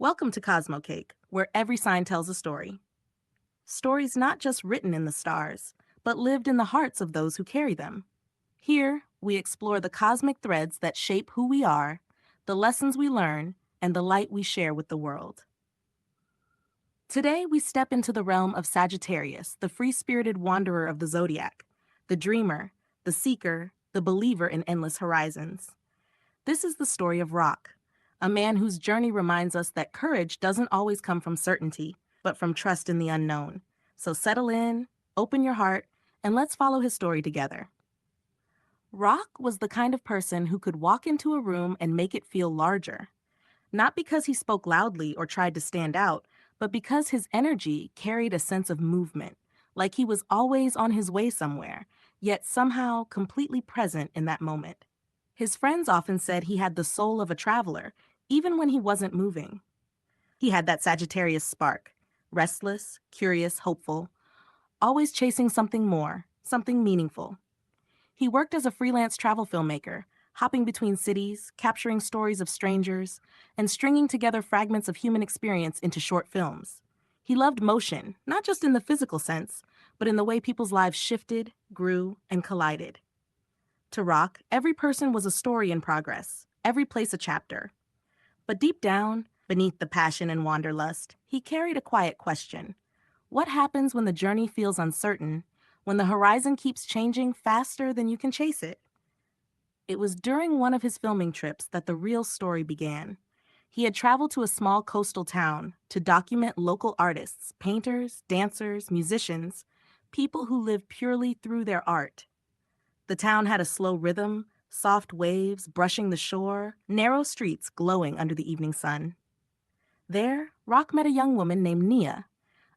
Welcome to CosmoCake, where every sign tells a story. Stories not just written in the stars, but lived in the hearts of those who carry them. Here, we explore the cosmic threads that shape who we are, the lessons we learn, and the light we share with the world. Today, we step into the realm of Sagittarius, the free-spirited wanderer of the Zodiac, the dreamer, the seeker, the believer in endless horizons. This is the story of Rock, a man whose journey reminds us that courage doesn't always come from certainty, but from trust in the unknown. So settle in, open your heart, and let's follow his story together. Rock was the kind of person who could walk into a room and make it feel larger. Not because he spoke loudly or tried to stand out, but because his energy carried a sense of movement, like he was always on his way somewhere, yet somehow completely present in that moment. His friends often said he had the soul of a traveler, even when he wasn't moving. He had that Sagittarius spark, restless, curious, hopeful, always chasing something more, something meaningful. He worked as a freelance travel filmmaker, hopping between cities, capturing stories of strangers, and stringing together fragments of human experience into short films. He loved motion, not just in the physical sense, but in the way people's lives shifted, grew, and collided. To Rock, every person was a story in progress, every place a chapter. But deep down, beneath the passion and wanderlust, he carried a quiet question. What happens when the journey feels uncertain, when the horizon keeps changing faster than you can chase it? It was during one of his filming trips that the real story began. He had traveled to a small coastal town to document local artists, painters, dancers, musicians, people who lived purely through their art. The town had a slow rhythm, soft waves brushing the shore, narrow streets glowing under the evening sun. There, Rock met a young woman named Nia,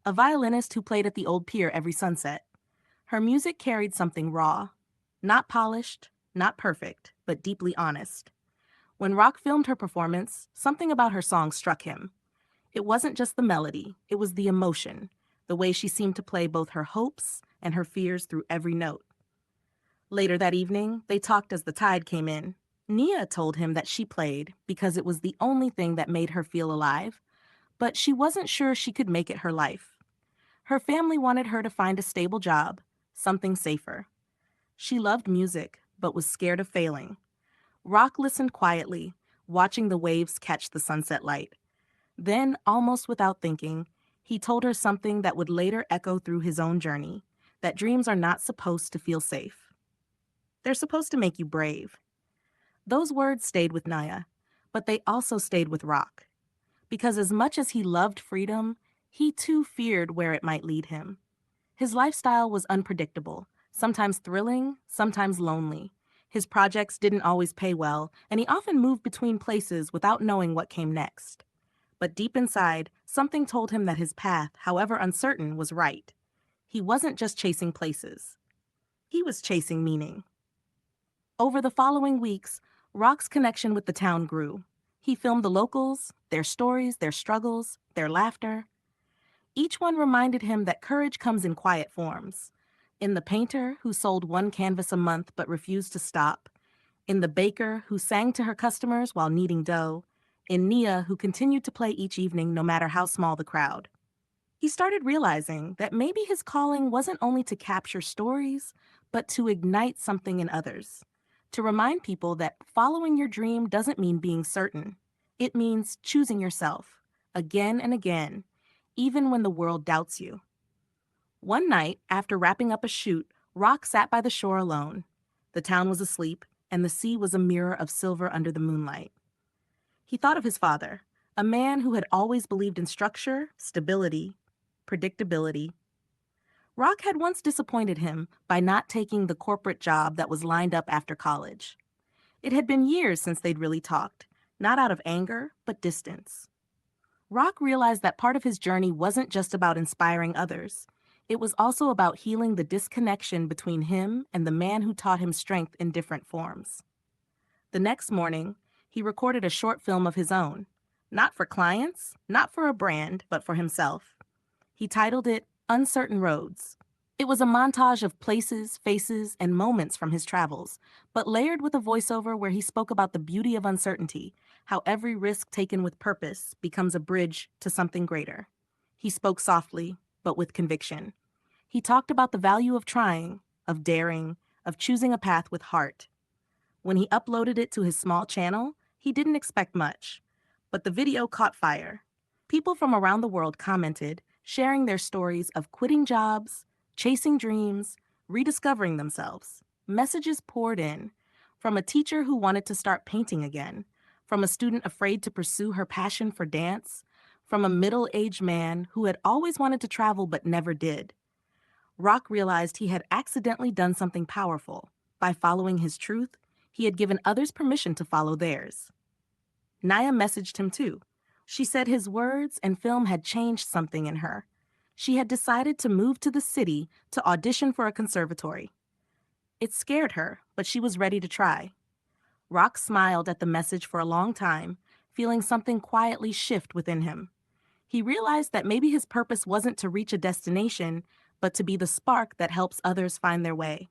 a violinist who played at the old pier every sunset. Her music carried something raw, not polished, not perfect, but deeply honest. When Rock filmed her performance, something about her song struck him. It wasn't just the melody, it was the emotion, the way she seemed to play both her hopes and her fears through every note. Later that evening, they talked as the tide came in. Nia told him that she played because it was the only thing that made her feel alive, but she wasn't sure she could make it her life. Her family wanted her to find a stable job, something safer. She loved music, but was scared of failing. Rock listened quietly, watching the waves catch the sunset light. Then, almost without thinking, he told her something that would later echo through his own journey, that dreams are not supposed to feel safe. They're supposed to make you brave. Those words stayed with Naya, but they also stayed with Rock. Because as much as he loved freedom, he too feared where it might lead him. His lifestyle was unpredictable, sometimes thrilling, sometimes lonely. His projects didn't always pay well, and he often moved between places without knowing what came next. But deep inside, something told him that his path, however uncertain, was right. He wasn't just chasing places. He was chasing meaning. Over the following weeks, Rock's connection with the town grew. He filmed the locals, their stories, their struggles, their laughter. Each one reminded him that courage comes in quiet forms. In the painter who sold one canvas a month but refused to stop. In the baker who sang to her customers while kneading dough. In Nia who continued to play each evening no matter how small the crowd. He started realizing that maybe his calling wasn't only to capture stories, but to ignite something in others. To remind people that following your dream doesn't mean being certain. It means choosing yourself, again and again, even when the world doubts you. One night, after wrapping up a shoot, Rock sat by the shore alone. The town was asleep, and the sea was a mirror of silver under the moonlight. He thought of his father, a man who had always believed in structure, stability, predictability. Rock had once disappointed him by not taking the corporate job that was lined up after college. It had been years since they'd really talked, not out of anger, but distance. Rock realized that part of his journey wasn't just about inspiring others. It was also about healing the disconnection between him and the man who taught him strength in different forms. The next morning, he recorded a short film of his own, not for clients, not for a brand, but for himself. He titled it Uncertain Roads. It was a montage of places, faces, and moments from his travels, but layered with a voiceover where he spoke about the beauty of uncertainty, how every risk taken with purpose becomes a bridge to something greater. He spoke softly, but with conviction. He talked about the value of trying, of daring, of choosing a path with heart. When he uploaded it to his small channel, he didn't expect much. But the video caught fire. People from around the world commented, sharing their stories of quitting jobs, chasing dreams, rediscovering themselves. Messages poured in, from a teacher who wanted to start painting again, from a student afraid to pursue her passion for dance, from a middle-aged man who had always wanted to travel but never did. Rock realized he had accidentally done something powerful. By following his truth, he had given others permission to follow theirs. Naya messaged him too. She said his words and film had changed something in her. She had decided to move to the city to audition for a conservatory. It scared her, but she was ready to try. Rock smiled at the message for a long time, feeling something quietly shift within him. He realized that maybe his purpose wasn't to reach a destination, but to be the spark that helps others find their way.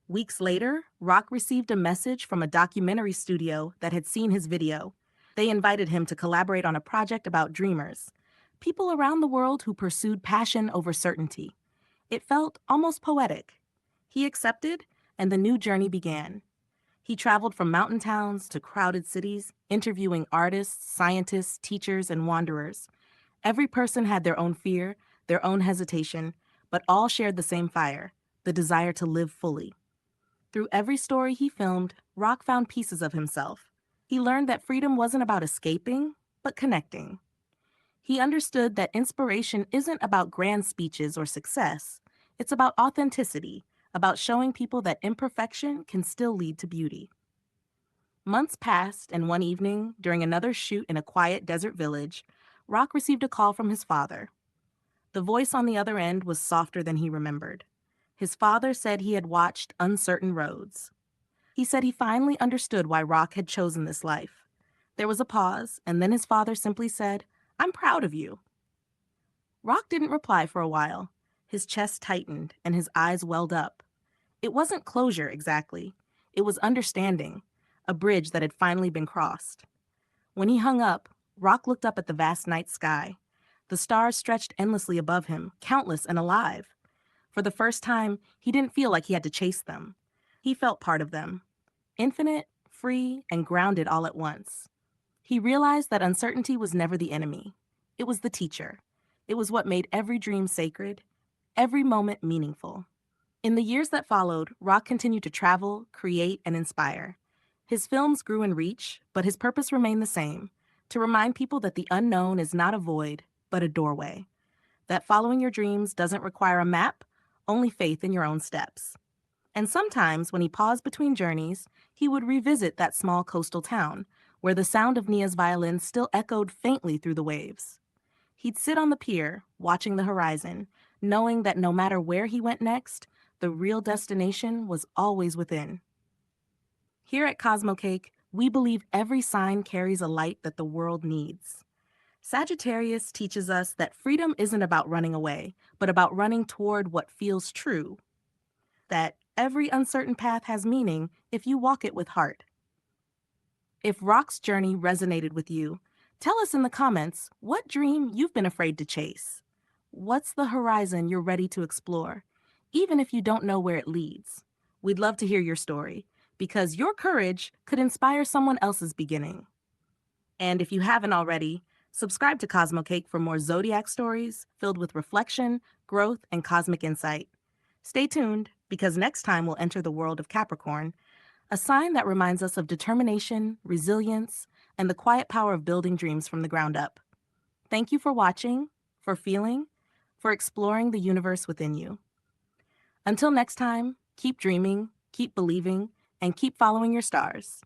Weeks later, Rock received a message from a documentary studio that had seen his video. They invited him to collaborate on a project about dreamers, people around the world who pursued passion over certainty. It felt almost poetic. He accepted, and the new journey began. He traveled from mountain towns to crowded cities, interviewing artists, scientists, teachers, and wanderers. Every person had their own fear, their own hesitation, but all shared the same fire, the desire to live fully. Through every story he filmed, Rock found pieces of himself. He learned that freedom wasn't about escaping, but connecting. He understood that inspiration isn't about grand speeches or success. It's about authenticity, about showing people that imperfection can still lead to beauty. Months passed, and one evening, during another shoot in a quiet desert village, Rock received a call from his father. The voice on the other end was softer than he remembered. His father said he had watched Uncertain Roads. He said he finally understood why Rock had chosen this life. There was a pause, and then his father simply said, "I'm proud of you." Rock didn't reply for a while. His chest tightened, and his eyes welled up. It wasn't closure, exactly. It was understanding, a bridge that had finally been crossed. When he hung up, Rock looked up at the vast night sky. The stars stretched endlessly above him, countless and alive. For the first time, he didn't feel like he had to chase them. He felt part of them, infinite, free, and grounded all at once. He realized that uncertainty was never the enemy. It was the teacher. It was what made every dream sacred, every moment meaningful. In the years that followed, Rock continued to travel, create, and inspire. His films grew in reach, but his purpose remained the same, to remind people that the unknown is not a void, but a doorway. That following your dreams doesn't require a map, only faith in your own steps. And sometimes, when he paused between journeys, he would revisit that small coastal town, where the sound of Nia's violin still echoed faintly through the waves. He'd sit on the pier, watching the horizon, knowing that no matter where he went next, the real destination was always within. Here at CosmoCake, we believe every sign carries a light that the world needs. Sagittarius teaches us that freedom isn't about running away, but about running toward what feels true. That every uncertain path has meaning if you walk it with heart. If Rock's journey resonated with you, tell us in the comments what dream you've been afraid to chase. What's the horizon you're ready to explore, even if you don't know where it leads? We'd love to hear your story, because your courage could inspire someone else's beginning. And if you haven't already, subscribe to CosmoCake for more Zodiac stories filled with reflection, growth, and cosmic insight. Stay tuned, because next time we'll enter the world of Capricorn, a sign that reminds us of determination, resilience, and the quiet power of building dreams from the ground up. Thank you for watching, for feeling, for exploring the universe within you. Until next time, keep dreaming, keep believing, and keep following your stars.